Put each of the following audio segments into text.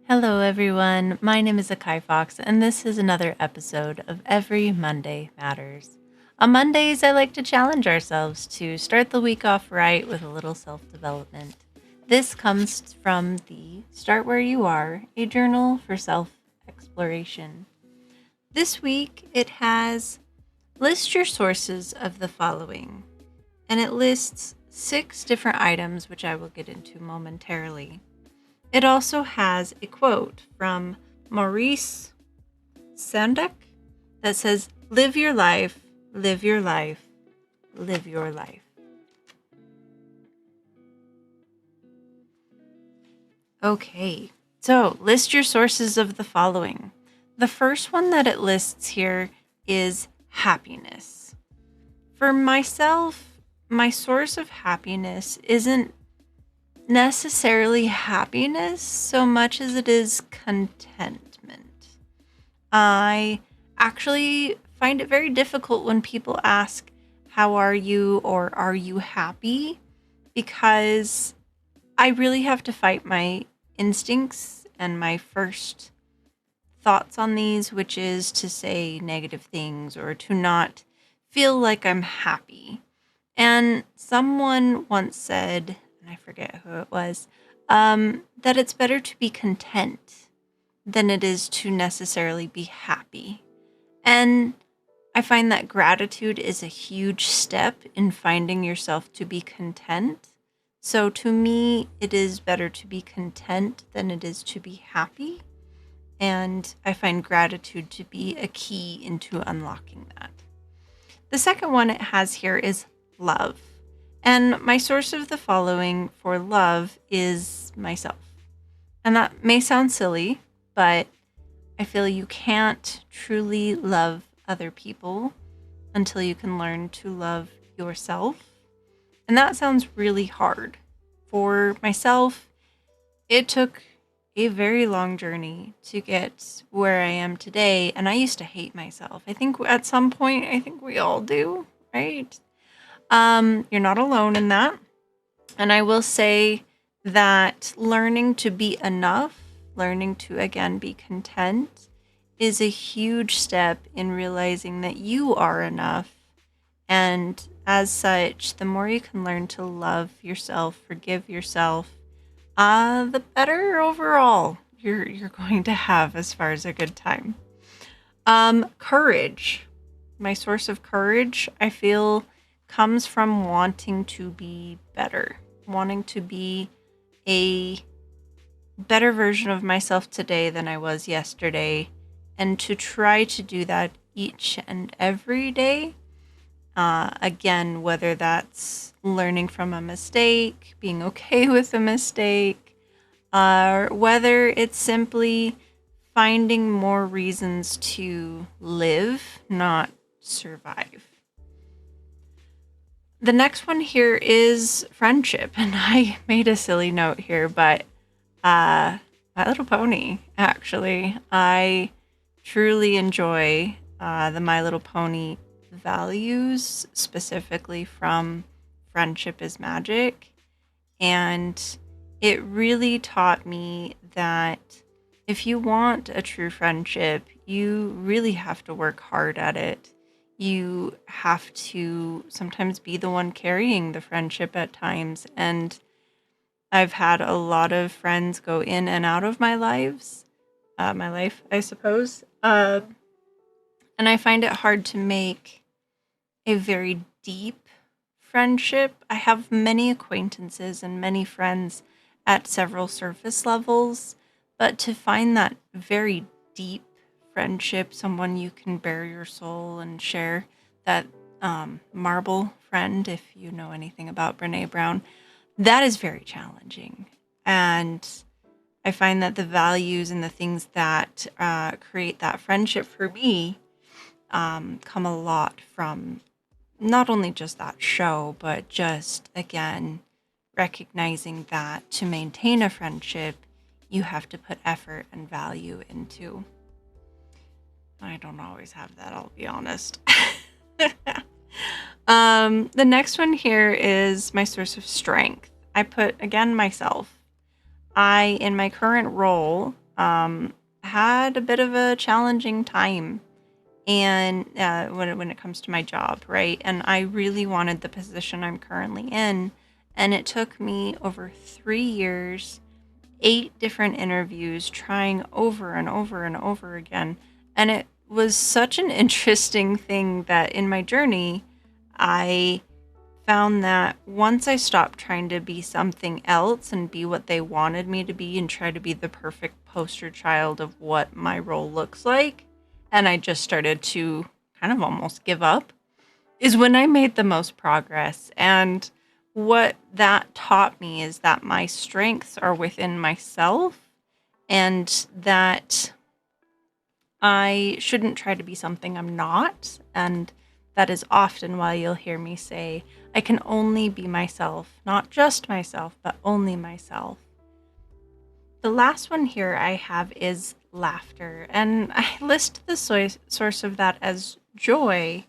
Hello, everyone. My name is Akai Fox, and this is another episode of Every Monday Matters. On Mondays, I like to challenge ourselves to start the week off right with a little self development. This comes from the Start Where You Are, a journal for self exploration. This week, it has list your sources of the following, and it lists 6 different items, which I will get into momentarily. It also has a quote from Maurice Sendak that says, "Live your life, live your life, live your life." Okay, so list your sources of the following. The first one that it lists here is happiness. For myself, my source of happiness isn't necessarily happiness so much as it is contentment. I actually find it very difficult when people ask, "How are you?" or "Are you happy?" because I really have to fight my instincts and my first thoughts on these, which is to say negative things or to not feel like I'm happy. And someone once said, and I forget who it was, that it's better to be content than it is to necessarily be happy. And I find that gratitude is a huge step in finding yourself to be content. So to me, it is better to be content than it is to be happy. And I find gratitude to be a key into unlocking that. The second one it has here is love. And my source of the following for love is myself. And that may sound silly, but I feel you can't truly love other people until you can learn to love yourself. And that sounds really hard. For myself, it took a very long journey to get where I am today. And I used to hate myself. I think at some point, I think we all do, right? You're not alone in that. And I will say that learning to be enough, learning to again be content, is a huge step in realizing that you are enough. And as such, the more you can learn to love yourself, forgive yourself, the better overall you're going to have as far as a good time. Courage. My source of courage, I feel, comes from wanting to be better, wanting to be a better version of myself today than I was yesterday, and to try to do that each and every day. Again, whether that's learning from a mistake, being okay with a mistake, or whether it's simply finding more reasons to live, not survive. The next one here is friendship, and I made a silly note here, but My Little Pony, actually. I truly enjoy the My Little Pony values, specifically from Friendship is Magic. And it really taught me that if you want a true friendship, you really have to work hard at it. You have to sometimes be the one carrying the friendship at times. And I've had a lot of friends go in and out of my life, I suppose. And I find it hard to make a very deep friendship. I have many acquaintances and many friends at several surface levels, but to find that very deep friendship, someone you can bare your soul and share that marble friend, if you know anything about Brene Brown, that is very challenging. And I find that the values and the things that create that friendship for me come a lot from not only just that show, but just, again, recognizing that to maintain a friendship, you have to put effort and value into. I don't always have that, I'll be honest. The next one here is my source of strength. I put, again, myself. In my current role, had a bit of a challenging time, and when it comes to my job, right? And I really wanted the position I'm currently in, and it took me over 3 years, 8 different interviews, trying over and over and over again. And it was such an interesting thing that in my journey, I found that once I stopped trying to be something else and be what they wanted me to be and try to be the perfect poster child of what my role looks like, and I just started to kind of almost give up, is when I made the most progress. And what that taught me is that my strengths are within myself, and that I shouldn't try to be something I'm not. And that is often why you'll hear me say, I can only be myself, not just myself, but only myself. The last one here I have is laughter, and I list the source of that as joy,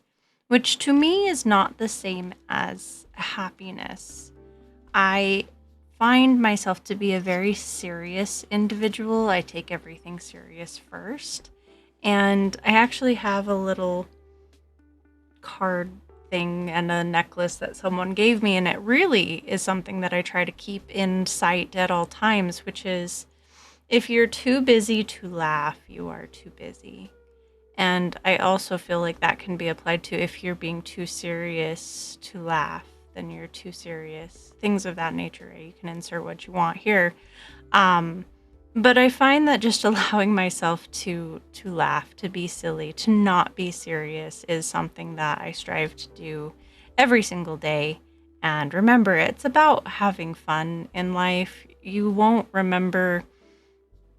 which to me is not the same as happiness. I find myself to be a very serious individual. I take everything serious first. And I actually have a little card thing and a necklace that someone gave me, and it really is something that I try to keep in sight at all times, which is, if you're too busy to laugh, you are too busy. And I also feel like that can be applied to if you're being too serious to laugh, then you're too serious. Things of that nature. Right? You can insert what you want here. But I find that just allowing myself to laugh, to be silly, to not be serious is something that I strive to do every single day. And remember, it's about having fun in life. You won't remember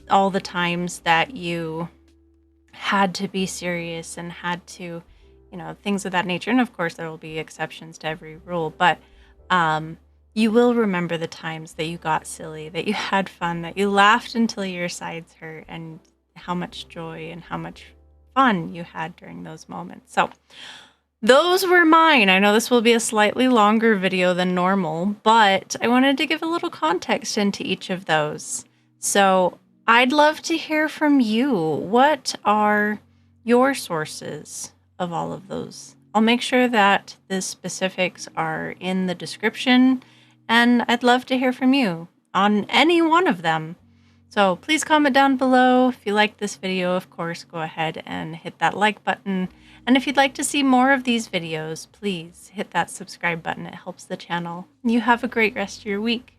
all the times that you had to be serious and had to, things of that nature. And of course, there will be exceptions to every rule, but you will remember the times that you got silly, that you had fun, that you laughed until your sides hurt, and how much joy and how much fun you had during those moments. So those were mine. I know this will be a slightly longer video than normal, but I wanted to give a little context into each of those. So I'd love to hear from you. What are your sources of all of those? I'll make sure that the specifics are in the description, and I'd love to hear from you on any one of them. So please comment down below. If you like this video, of course, go ahead and hit that like button. And if you'd like to see more of these videos, please hit that subscribe button. It helps the channel. You have a great rest of your week.